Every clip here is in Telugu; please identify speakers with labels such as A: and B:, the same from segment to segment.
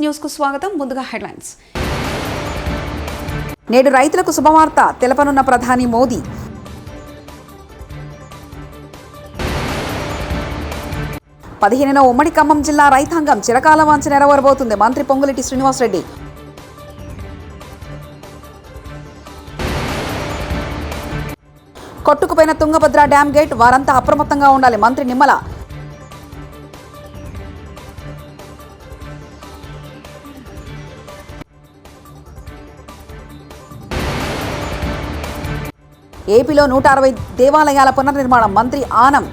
A: న్యూస్ కు స్వాగతం. ముందుగా హెడ్లైన్స్. నేడు రైతులకు శుభవార్త తెలపనున్న ప్రధాని మోదీ. పదిహేనున ఉమ్మడి ఖమ్మం జిల్లా రైతాంగం చిరకాల వాంఛ నెరవేరబోతుంది. మంత్రి పొంగులేటి శ్రీనివాసరెడ్డి. కొట్టుకుపోయిన తుంగభద్ర డ్యాం గేట్ వారంతా అప్రమత్తంగా ఉండాలి. మంత్రి నిమ్మల. ఏపీలో 160 దేవాలయాల పునర్నిర్మాణం. మంత్రి ఆనం.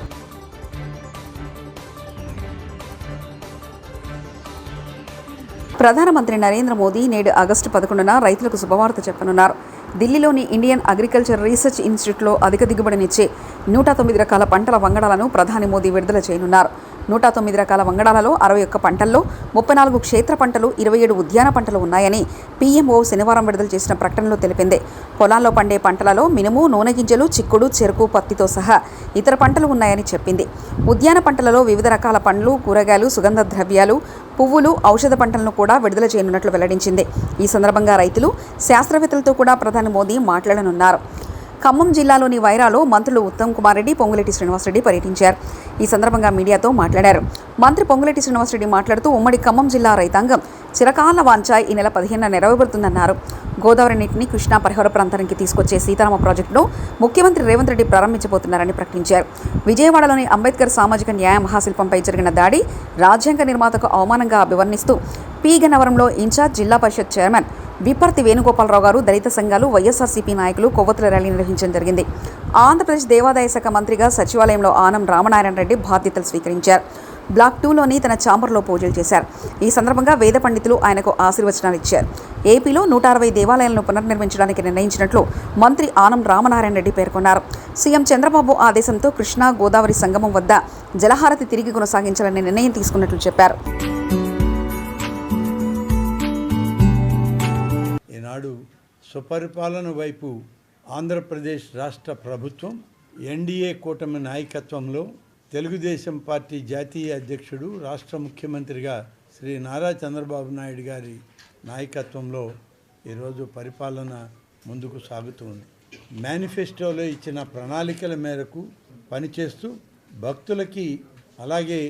A: ప్రధానమంత్రి నరేంద్ర మోదీ నేడు ఆగస్టు 11న రైతులకు శుభవార్త చెప్పనున్నారు. ఢిల్లీలోని ఇండియన్ అగ్రికల్చర్ రీసెర్చ్ ఇన్స్టిట్యూట్లో అధిక దిగుబడినిచ్చే 109 రకాల పంటల వంగడాలను ప్రధాని మోదీ విడుదల చేయనున్నారు. 109 రకాల వంగడాలలో 61 పంటల్లో 34 క్షేత్ర పంటలు, 27 ఉద్యాన పంటలు ఉన్నాయని పీఎంఓ శనివారం విడుదల చేసిన ప్రకటనలో తెలిపింది. పొలాల్లో పండే పంటలలో మినుము, నూనె గింజలు, చిక్కుడు, చెరుకు, పత్తితో సహా ఇతర పంటలు ఉన్నాయని చెప్పింది. ఉద్యాన పంటలలో వివిధ రకాల పండ్లు, కూరగాయలు, సుగంధ ద్రవ్యాలు, పువ్వులు, ఔషధ పంటలను కూడా విడుదల చేయనున్నట్లు వెల్లడించింది. ఈ సందర్భంగా రైతులు, శాస్త్రవేత్తలతో కూడా ప్రధాని మోదీ మాట్లాడనున్నారు. ఖమ్మం జిల్లాలోని వైరాలో మంత్రులు ఉత్తమ్ కుమార్ రెడ్డి, పొంగులేటి శ్రీనివాసరెడ్డి పర్యటించారు. ఈ సందర్భంగా మీడియాతో మాట్లాడారు. మంత్రి పొంగులేటి శ్రీనివాసరెడ్డి మాట్లాడుతూ ఉమ్మడి ఖమ్మం జిల్లా రైతాంగం చిరకాల వాంఛ ఈ నెల 15న నెరవేరుతుందన్నారు. గోదావరి నీటిని కృష్ణా పరిహార ప్రాంతానికి తీసుకొచ్చే సీతారామ ప్రాజెక్టును ముఖ్యమంత్రి రేవంత్ రెడ్డి ప్రారంభించబోతున్నారని ప్రకటించారు. విజయవాడలోని అంబేద్కర్ సామాజిక న్యాయ మహాశిల్పంపై జరిగిన దాడి రాజ్యాంగ నిర్మాతకు అవమానంగా అభివర్ణిస్తూ పి గన్నవరంలో ఇన్ఛార్జ్ జిల్లా పరిషత్ చైర్మన్ విప్పర్తి వేణుగోపాలరావు గారు, దళిత సంఘాలు, వైఎస్ఆర్సీపీ నాయకులు కొవ్వొత్తుల ర్యాలీ నిర్వహించడం జరిగింది. ఆంధ్రప్రదేశ్ దేవాదాయ శాఖ మంత్రిగా సచివాలయంలో ఆనం రామనారాయణ రెడ్డి బాధ్యతలు స్వీకరించారు. బ్లాక్ 2లోని తన ఛాంబర్లో పూజలు చేశారు. ఈ సందర్భంగా వేద పండితులు ఆయనకు ఆశీర్వచనాలు ఇచ్చారు. ఏపీలో 160 దేవాలయాలను పునర్నిర్మించడానికి నిర్ణయించినట్లు మంత్రి ఆనం రామనారాయణ రెడ్డి పేర్కొన్నారు. సీఎం చంద్రబాబు ఆదేశంతో కృష్ణా గోదావరి సంగమం వద్ద జలహారతి తిరిగి కొనసాగించాలని నిర్ణయం తీసుకున్నట్లు చెప్పారు.
B: ఈనాడు సుపరిపాలన వైపు ఆంధ్రప్రదేశ్ రాష్ట్ర ప్రభుత్వం ఎన్డీఏ కూటమి నాయకత్వంలో తెలుగుదేశం పార్టీ జాతీయ అధ్యక్షుడు, రాష్ట్ర ముఖ్యమంత్రిగా శ్రీ నారా చంద్రబాబు నాయుడు గారి నాయకత్వంలో ఈరోజు పరిపాలన ముందుకు సాగుతుంది. మేనిఫెస్టోలో ఇచ్చిన ప్రణాళికల మేరకు పనిచేస్తూ భక్తులకి, అలాగే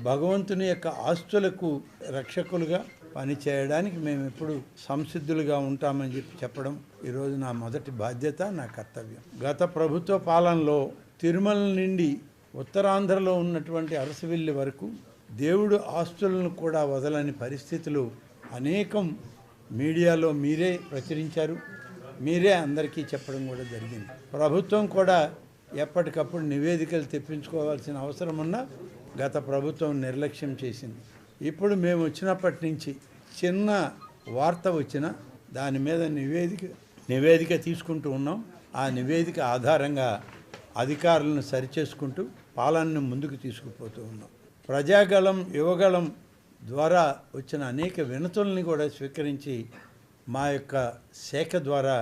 B: భగవంతుని యొక్క ఆస్తులకు రక్షకులుగా పనిచేయడానికి మేము ఎప్పుడు సంసిద్ధులుగా ఉంటామని చెప్పడం ఈరోజు నా మొదటి బాధ్యత, నా కర్తవ్యం. గత ప్రభుత్వ పాలనలో తిరుమల నుండి ఉత్తరాంధ్రలో ఉన్నటువంటి అరసవిల్లి వరకు దేవుడు ఆస్తులను కూడా వదలని పరిస్థితులు అనేకం మీడియాలో మీరే ప్రచురించారు, మీరే అందరికీ చెప్పడం కూడా జరిగింది. ప్రభుత్వం కూడా ఎప్పటికప్పుడు నివేదికలు తెప్పించుకోవాల్సిన అవసరం ఉన్నా గత ప్రభుత్వం నిర్లక్ష్యం చేసింది. ఇప్పుడు మేము వచ్చినప్పటి నుంచి చిన్న వార్త వచ్చినా దాని మీద నివేదిక తీసుకుంటూ ఉన్నాం. ఆ నివేదిక ఆధారంగా అధికారులను సరిచేసుకుంటూ పాలనను ముందుకు తీసుకుపోతూ ఉన్నాం. ప్రజాగళం, యువగళం ద్వారా వచ్చిన అనేక వినతుల్ని కూడా స్వీకరించి మా యొక్క శాఖ ద్వారా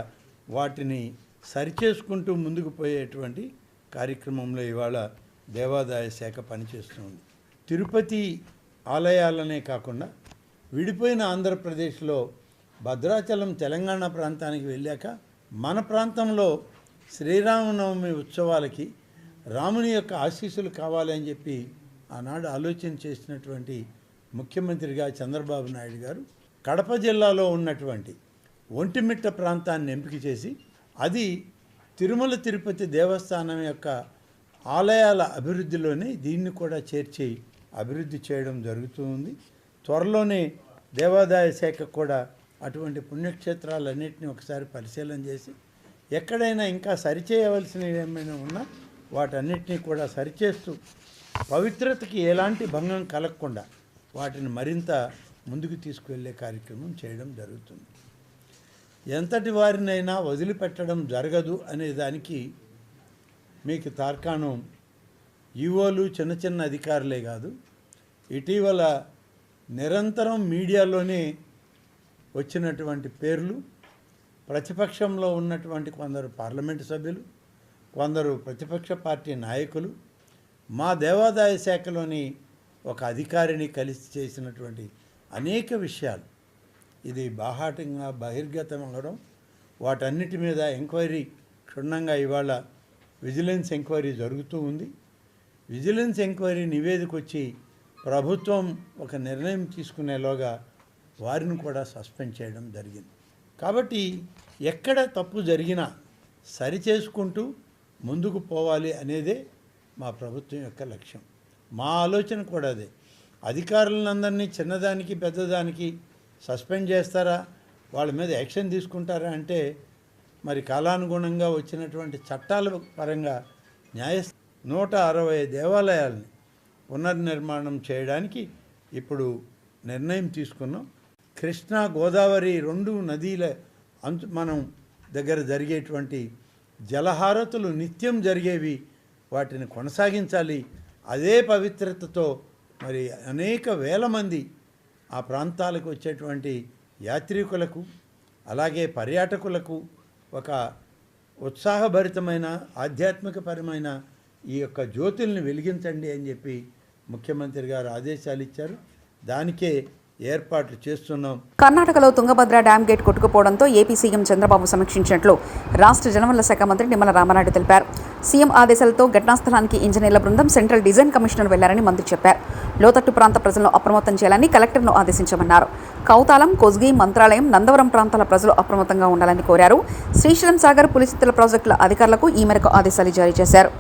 B: వాటిని సరిచేసుకుంటూ ముందుకు పోయేటువంటి కార్యక్రమంలో ఇవాళ దేవాదాయ శాఖ పనిచేస్తుంది. తిరుపతి ఆలయాలనే కాకుండా విడిపోయిన ఆంధ్రప్రదేశ్లో భద్రాచలం తెలంగాణ ప్రాంతానికి వెళ్ళాక మన ప్రాంతంలో శ్రీరామనవమి ఉత్సవాలకి రాముని యొక్క ఆశీస్సులు కావాలని చెప్పి ఆనాడు ఆలోచన చేసినటువంటి ముఖ్యమంత్రిగా చంద్రబాబు నాయుడు గారు కడప జిల్లాలో ఉన్నటువంటి ఒంటిమిట్ట ప్రాంతాన్ని ఎంపిక చేసి అది తిరుమల తిరుపతి దేవస్థానం యొక్క ఆలయాల అభివృద్ధిలోనే దీన్ని కూడా చేర్చి అభివృద్ధి చేయడం జరుగుతుంది. త్వరలోనే దేవాదాయ శాఖ కూడా అటువంటి పుణ్యక్షేత్రాలన్నింటినీ ఒకసారి పరిశీలన చేసి ఎక్కడైనా ఇంకా సరిచేయవలసినవి ఏమైనా ఉన్నా వాటన్నిటినీ కూడా సరిచేస్తూ పవిత్రతకి ఎలాంటి భంగం కలగకుండా వాటిని మరింత ముందుకు తీసుకువెళ్ళే కార్యక్రమం చేయడం జరుగుతుంది. ఎంతటి వారినైనా వదిలిపెట్టడం జరగదు అనే దానికి మీకు తార్కాణం ఈవోలు, చిన్న చిన్న అధికారులే కాదు, ఇటీవల నిరంతరం మీడియాలోనే వచ్చినటువంటి పేర్లు, ప్రతిపక్షంలో ఉన్నటువంటి కొందరు పార్లమెంటు సభ్యులు, కొందరు ప్రతిపక్ష పార్టీ నాయకులు మా దేవాదాయ శాఖలోని ఒక అధికారిని కలిసి చేసినటువంటి అనేక విషయాలు ఇది బాహాటంగా బహిర్గతం అవ్వడం, వాటన్నిటి మీద ఎంక్వైరీ క్షుణ్ణంగా ఇవాళ విజిలెన్స్ ఎంక్వైరీ జరుగుతూ ఉంది. విజిలెన్స్ ఎంక్వైరీ నివేదిక వచ్చి ప్రభుత్వం ఒక నిర్ణయం తీసుకునేలోగా వారిని కూడా సస్పెండ్ చేయడం జరిగింది. కాబట్టి ఎక్కడ తప్పు జరిగినా సరిచేసుకుంటూ ముందుకు పోవాలి అనేదే మా ప్రభుత్వం యొక్క లక్ష్యం. మా ఆలోచన కూడా అదే. అధికారులందరినీ చిన్నదానికి పెద్దదానికి సస్పెండ్ చేస్తారా, వాళ్ళ మీద యాక్షన్ తీసుకుంటారా అంటే మరి కాలానుగుణంగా వచ్చినటువంటి చట్టాల పరంగా 160 దేవాలయాలని పునర్నిర్మాణం చేయడానికి ఇప్పుడు నిర్ణయం తీసుకున్నాం. కృష్ణా గోదావరి 2 నదీల మనం దగ్గర జరిగేటువంటి జలహారతులు నిత్యం జరిగేవి, వాటిని కొనసాగించాలి. అదే పవిత్రతతో మరి అనేక వేల మంది ఆ ప్రాంతాలకు వచ్చేటువంటి యాత్రికులకు అలాగే పర్యాటకులకు ఒక ఉత్సాహభరితమైన ఆధ్యాత్మికపరమైన ఈ యొక్క జ్యోతుల్ని వెలిగించండి అని చెప్పి ముఖ్యమంత్రి గారు ఆదేశాలు ఇచ్చారు. దానికే ఏర్పాట్లు చేస్తున్నాం.
A: కర్ణాటకలో తుంగభద్ర డ్యామ్ గేట్ కొట్టుకుపోవడంతో ఏపీ సీఎం చంద్రబాబు సమీక్షించినట్లు రాష్ట్ర జలవనరుల శాఖ మంత్రి నిమ్మల రామానాయుడు తెలిపారు. సీఎం ఆదేశాలతో ఘటనా స్థలానికి ఇంజనీర్ల బృందం సెంట్రల్ డిజైన్ కమిషనర్ వెళ్లారని మంత్రి చెప్పారు. లోతట్టు ప్రాంత ప్రజలను అప్రమత్తం చేయాలని కలెక్టర్ను ఆదేశించామన్నారు. కౌతాలం, కొజ్గి, మంత్రాలయం, నందవరం ప్రాంతాల ప్రజలు అప్రమత్తంగా ఉండాలని కోరారు. శ్రీశైలం సాగర్, పులిచిత్తల ప్రాజెక్టుల అధికారులకు ఈ మేరకు ఆదేశాలు జారీ చేశారు.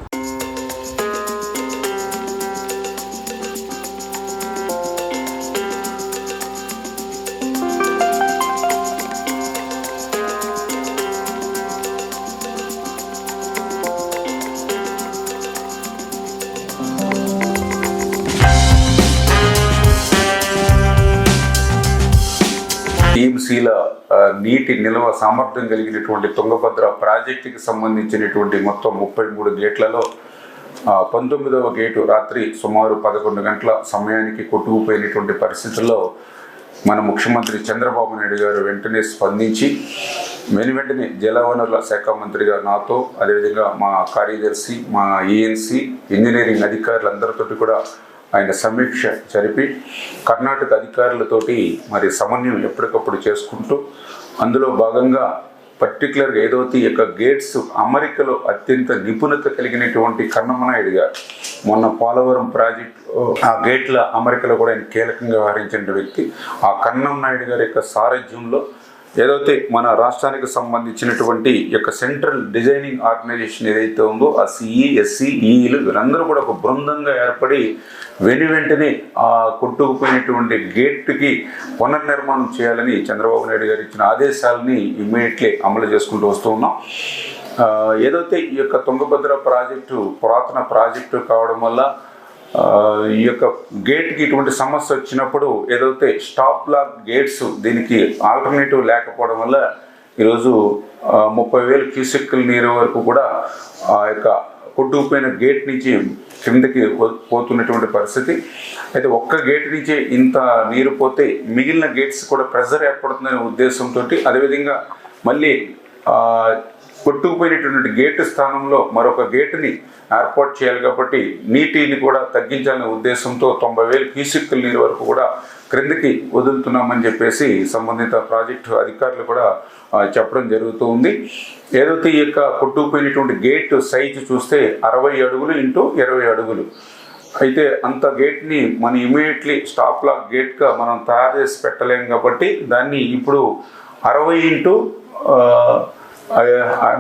C: టీఎంసీల నీటి నిల్వ సామర్థ్యం కలిగినటువంటి తుంగభద్ర ప్రాజెక్టుకి సంబంధించినటువంటి మొత్తం 33 గేట్లలో 19వ గేటు రాత్రి సుమారు 11 గంటల సమయానికి కొట్టుకుపోయినటువంటి పరిస్థితుల్లో మన ముఖ్యమంత్రి చంద్రబాబు నాయుడు గారు వెంటనే స్పందించి వెంటనే జలవనరుల శాఖ మంత్రిగా నాతో, అదేవిధంగా మా కార్యదర్శి, మా ఏఎన్సీ, ఇంజనీరింగ్ అధికారులందరితో కూడా ఆయన సమీక్ష జరిపి కర్ణాటక అధికారులతోటి మరి సమన్వయం ఎప్పటికప్పుడు చేసుకుంటూ అందులో భాగంగా పర్టికులర్గా ఏదైతే ఈ యొక్క గేట్స్ అమరికలో అత్యంత నిపుణత కలిగినటువంటి కన్నమనాయుడు గారు మొన్న పోలవరం ప్రాజెక్టు ఆ గేట్ల అమరికలో కూడా ఆయన కీలకంగా వ్యవహరించిన వ్యక్తి. ఆ కన్నమనాయుడు గారి యొక్క సారథ్యంలో ఏదైతే మన రాష్ట్రానికి సంబంధించినటువంటి యొక్క సెంట్రల్ డిజైనింగ్ ఆర్గనైజేషన్ ఏదైతే ఉందో ఆ సిఈ, ఎస్సీ, ఈఈలు వీరందరూ కూడా ఒక బృందంగా ఏర్పడి వెంటనే ఆ కొట్టుకుపోయినటువంటి గేట్కి పునర్నిర్మాణం చేయాలని చంద్రబాబు నాయుడు గారు ఇచ్చిన ఆదేశాలని ఇమ్మీడియట్లీ అమలు చేసుకుంటూ వస్తూ ఉన్నాం. ఏదైతే ఈ యొక్క తుంగభద్ర ప్రాజెక్టు పురాతన ప్రాజెక్టు కావడం వల్ల ఈ యొక్క గేట్కి ఇటువంటి సమస్య వచ్చినప్పుడు ఏదైతే స్టాప్ లాక్ గేట్స్ దీనికి ఆల్టర్నేటివ్ లేకపోవడం వల్ల ఈరోజు 30,000 క్యూసెక్కుల నీరు వరకు కూడా ఆ యొక్క కొట్టుకుపోయిన గేట్ నుంచి కిందకి పోతున్నటువంటి పరిస్థితి. అయితే ఒక్క గేట్ నుంచి ఇంత నీరు పోతే మిగిలిన గేట్స్ కూడా ప్రెజర్ ఏర్పడుతుందనే ఉద్దేశంతో, అదేవిధంగా మళ్ళీ కొట్టుకుపోయినటువంటి గేటు స్థానంలో మరొక గేటుని ఏర్పాటు చేయాలి కాబట్టి నీటిని కూడా తగ్గించాలనే ఉద్దేశంతో 90,000 క్యూసెక్కుల నీరు వరకు కూడా క్రిందకి వదులుతున్నామని చెప్పేసి సంబంధిత ప్రాజెక్టు అధికారులు కూడా చెప్పడం జరుగుతూ ఉంది. ఏదైతే ఈ యొక్క కొట్టుకుపోయినటువంటి గేట్ సైజు చూస్తే 60 అడుగులు ఇంటూ 20 అడుగులు. అయితే అంత గేట్ని మనం ఇమీడియట్లీ స్టాప్ లాక్ గేట్గా మనం తయారు చేసి పెట్టలేం కాబట్టి దాన్ని ఇప్పుడు 60 ఇంటూ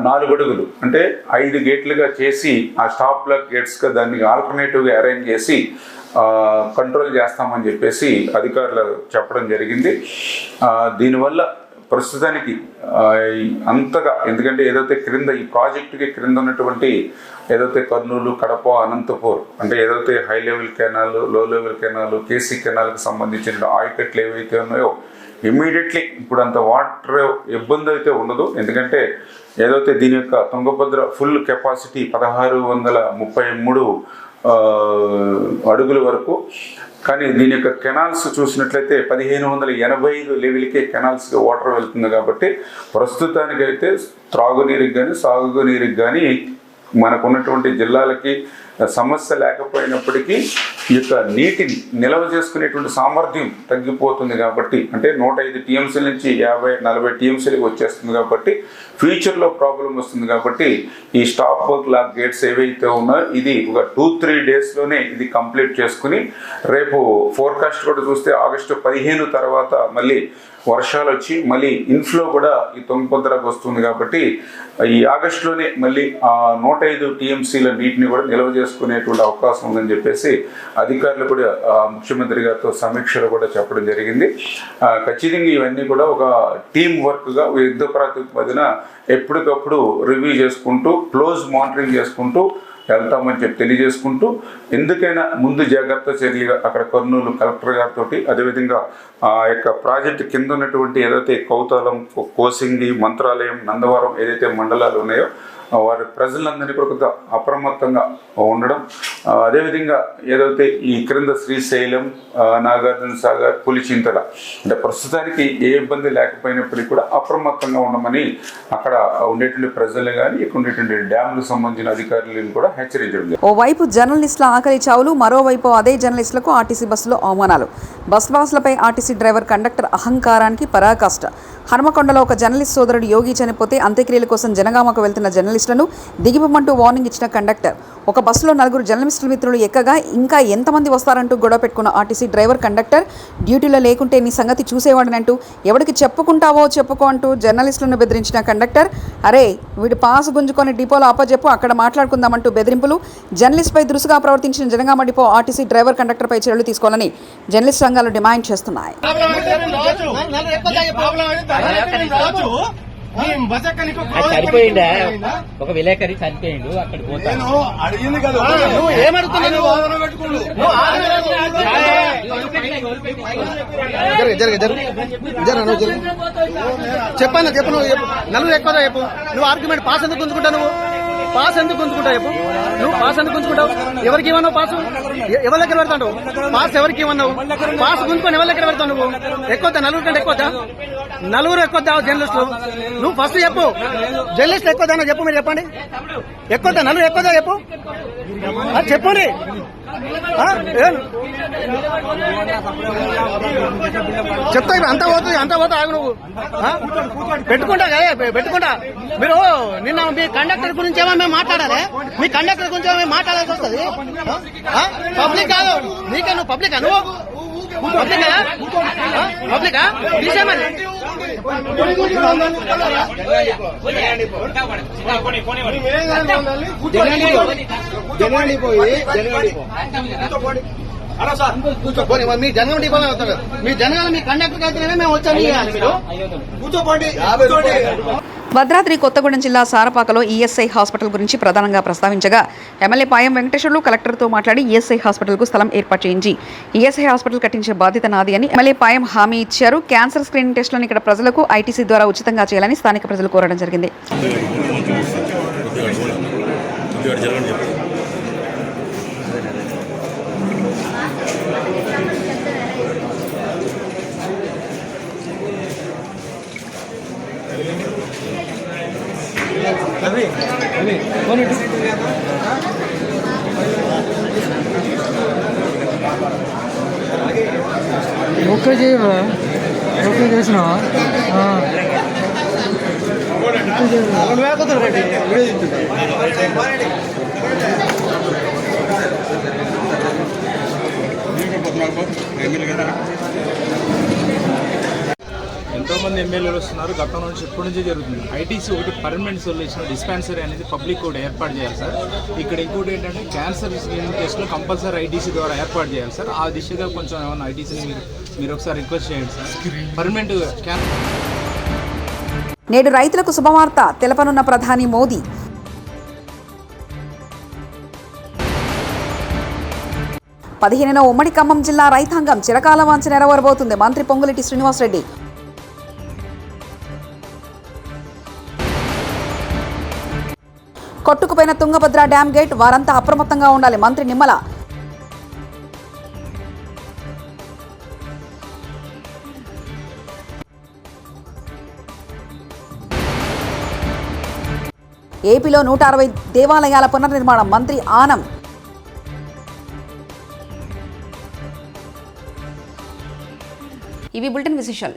C: 4 అడుగులు అంటే 5 గేట్లుగా చేసి ఆ స్టాప్ లాక్ గేట్స్గా దాన్ని ఆల్టర్నేటివ్గా అరేంజ్ చేసి కంట్రోల్ చేస్తామని చెప్పేసి అధికారులు చెప్పడం జరిగింది. దీనివల్ల ప్రస్తుతానికి అంతగా, ఎందుకంటే ఏదైతే క్రింద ఈ ప్రాజెక్టుకి క్రింద ఉన్నటువంటి ఏదైతే కర్నూలు, కడప, అనంతపూర్ అంటే ఏదైతే హై లెవెల్ కెనాల్, లో లెవెల్ కెనాల్, కేసీ కెనాల్కి సంబంధించిన ఆయకట్లు ఏవైతే ఉన్నాయో ఇమ్మీడియట్లీ ఇప్పుడు అంత వాటర్ ఇబ్బంది అయితే ఉండదు. ఎందుకంటే ఏదైతే దీని యొక్క తుంగభద్ర ఫుల్ కెపాసిటీ 1633 అడుగుల వరకు, కానీ దీని యొక్క కెనాల్స్ చూసినట్లయితే 1585 లెవెల్కే కెనాల్స్కి వాటర్ వెళ్తుంది కాబట్టి ప్రస్తుతానికైతే త్రాగునీరుకి కానీ సాగునీరుకి కానీ మనకున్నటువంటి జిల్లాలకి సమస్య లేకపోయినప్పటికీ ఈ యొక్క నీటిని నిల్వ చేసుకునేటువంటి సామర్థ్యం తగ్గిపోతుంది కాబట్టి, అంటే 105 టీఎంసీల నుంచి 50-40 టీఎంసీలకు వచ్చేస్తుంది కాబట్టి ఫ్యూచర్లో ప్రాబ్లం వస్తుంది. కాబట్టి ఈ స్టాప్ వర్క్ లాక్ గేట్స్ ఏవైతే ఉన్నాయో ఇది ఒక 2-3 డేస్లోనే ఇది కంప్లీట్ చేసుకుని, రేపు ఫోర్కాస్ట్ కూడా చూస్తే ఆగస్టు 15 తర్వాత మళ్ళీ వర్షాలు వచ్చి మళ్ళీ ఇన్ఫ్లో కూడా ఈ తుంగభద్రకు వస్తుంది. కాబట్టి ఈ ఆగస్టులోనే మళ్ళీ 105 టీఎంసీల నీటిని కూడా నిల్వ చేసుకునేటువంటి అవకాశం ఉందని చెప్పేసి అధికారులు కూడా ముఖ్యమంత్రి గారితో సమీక్షలో కూడా చెప్పడం జరిగింది. ఖచ్చితంగా ఇవన్నీ కూడా ఒక టీం వర్క్గా యుద్ధ ప్రాతిపదికన ఎప్పటికప్పుడు రివ్యూ చేసుకుంటూ క్లోజ్ మానిటరింగ్ చేసుకుంటూ వెళ్తామని చెప్పి తెలియజేసుకుంటూ, ఎందుకైనా ముందు జాగ్రత్త చర్యలుగా అక్కడ కర్నూలు కలెక్టర్ గారితో, అదేవిధంగా ఆ యొక్క ప్రాజెక్టు కింద ఉన్నటువంటి ఏదైతే కౌతాలం, కోసింగి, మంత్రాలయం, నందవరం ఏదైతే మండలాలు ఉన్నాయో వారి ప్రజలందరినీ కూడా కొంత అప్రమత్తంగా ఉండడం, అదేవిధంగా ఏదైతే ఈ క్రింద శ్రీశైలం, నాగార్జున సాగర్, పులిచింతల అంటే ప్రస్తుతానికి ఏ ఇబ్బంది లేకపోయినప్పటికీ కూడా అప్రమత్తంగా ఉండమని అక్కడ ఉండేటువంటి ప్రజలు కానీ ఇక్కడ ఉండేటువంటి డ్యాములకు సంబంధించిన అధికారులను కూడా హెచ్చరించడం.
A: ఓవైపు జర్నలిస్టుల ఆకలి చావులు, మరోవైపు అదే జర్నలిస్టులకు ఆర్టీసీ బస్సులో అవమానాలు. బస్ పాస్లపై ఆర్టీసీ డ్రైవర్ కండక్టర్ అహంకారానికి పరాకాష్ట. హనుమకొండలో ఒక జర్నలిస్ట్ సోదరుడు యోగి చనిపోతే అంత్యక్రియల కోసం జనగామకు వెళ్తున్న జర్నలిస్టులను దిగిపోమంటూ వార్నింగ్ ఇచ్చిన కండక్టర్. ఒక బస్సులో 4 జర్నలిస్టుల మిత్రులు ఎక్కగా ఇంకా ఎంతమంది వస్తారంటూ గొడవ పెట్టుకున్న ఆర్టీసీ డ్రైవర్ కండక్టర్. డ్యూటీలో లేకుంటే నీ సంగతి చూసేవాడినంటూ ఎవరికి చెప్పుకుంటావో చెప్పుకో అంటూ జర్నలిస్టులను బెదిరించిన కండక్టర్. అరే వీడు పాస్ గుంజుకొని డిపోలో అప్పచెప్పు, అక్కడ మాట్లాడుకుందామంటూ బెదిరింపులు. జర్నలిస్ట్పై దురుసుగా ప్రవర్తించిన జనగామ డిపో ఆర్టీసీ డ్రైవర్ కండక్టర్పై చర్యలు తీసుకోవాలని జర్నలిస్ట్ సంఘాలు డిమాండ్ చేస్తున్నాయి.
D: చనిపోయిండా ఒక విలేకరి చనిపోయిండు, అక్కడ పోతాను అడిగింది కదా. నువ్వు ఏమడుతున్నావు? చెప్పన్నా చెప్పు, నువ్వు నలుగురు ఎక్కువ చెప్పు. నువ్వు ఆర్గ్యుమెంట్ పాస్ ఎందుకు గుంజుకుంటావు? నువ్వు పాస్ ఎందుకు గుంజుకుంటావు చెప్పు. నువ్వు పాస్ ఎందుకు గుంజుకుంటావు? ఎవరికి ఇవ్వన్నావు పాసు? ఎవరి దగ్గర పెడతావు పాస్? ఎవరికి ఇవ్వన్నావు పాస్? గుంజుకొని ఎవరి దగ్గర పెడతావు? నువ్వు ఎక్కువ నలుగురు కంటే ఎక్కువ నలుగురు ఎక్కువ జర్నలిస్టులు. నువ్వు ఫస్ట్ చెప్పు, జర్నలిస్టులు ఎక్కువ చెప్పు. మీరు చెప్పండి, ఎక్కువ నలుగురు ఎక్కువ చెప్పు. చెప్పండి. చెప్తా అంత పోతుంది ఆగు. నువ్వు పెట్టుకుంటా కదా, పెట్టుకుంటా. మీరు నిన్న మీ కండక్టర్ గురించి ఏమో మేము మాట్లాడాలి, మీ కండక్టర్ గురించి ఏమో మేము మాట్లాడాల్సి వస్తుంది. పబ్లిక్ కాదు నీకే, నువ్వు పబ్లికా? నువ్వు పబ్లికా? పబ్లికా తీసేమని మీ జనగం డిపో అవుతారు. మీ జనగాలు మీ కండక్టర్ అయితేనే మేము వచ్చాము. కూర్చోపోండి.
A: భద్రాద్రి కొత్తగూడెం జిల్లా సారపాకలో ఈఎస్ఐ హాస్పిటల్ గురించి ప్రధానంగా ప్రస్తావించగా ఎమ్మెల్యే పాయం వెంకటేశ్వర్లు కలెక్టర్తో మాట్లాడి ఈఎస్ఐ హాస్పిటల్కు స్థలం ఏర్పాటు చేయించి ఈఎస్ఐ హాస్పిటల్ కట్టించే బాధ్యత నాది అని ఎమ్మెల్యే పాయం హామీ ఇచ్చారు. క్యాన్సర్ స్క్రీనింగ్ టెస్టులను ఇక్కడ ప్రజలకు ఐటీసీ ద్వారా ఉచితంగా చేయాలని స్థానిక ప్రజలు కోరడం జరిగింది.
E: ఓకే చేయరా? ఓకే చేసినా
F: ఎంతోమంది ఎమ్మెల్యేలు వస్తున్నారు. గతం నుంచి ఎప్పటి నుంచే జరుగుతుంది. ఐటీసీ ఒకటి పర్మనెంట్ సొల్యూషన్ డిస్పెన్సరీ అనేది పబ్లిక్ కూడా ఏర్పాటు చేయాలి సార్. ఇక్కడ ఇంకోటి ఏంటంటే క్యాన్సర్ స్క్రీనింగ్ టెస్ట్లో కంపల్సరీ ఐటీసీ ద్వారా ఏర్పాటు చేయాలి సార్. ఆ దిశగా కొంచెం ఏమన్నా ఐటీసీని మీరు ఒకసారి రిక్వెస్ట్ చేయండి సార్. పర్మనెంట్
A: నేడు రైతులకు శుభవార్త తెలపనున్న ప్రధాని మోదీ. పదిహేనున ఉమ్మడి ఖమ్మం జిల్లా రైతాంగం చిరకాల వాంఛ నెరవేరబోతుంది. మంత్రి పొంగులేటి శ్రీనివాసరెడ్డి. కొట్టుకుపోయిన తుంగభద్ర డ్యామ్ గేట్, వారంతా అప్రమత్తంగా ఉండాలి. మంత్రి నిమ్మల. ఏపీలో 160 దేవాలయాల పునర్నిర్మాణం. మంత్రి ఆనం. ఇవి బులెటిన్ విశేషాలు.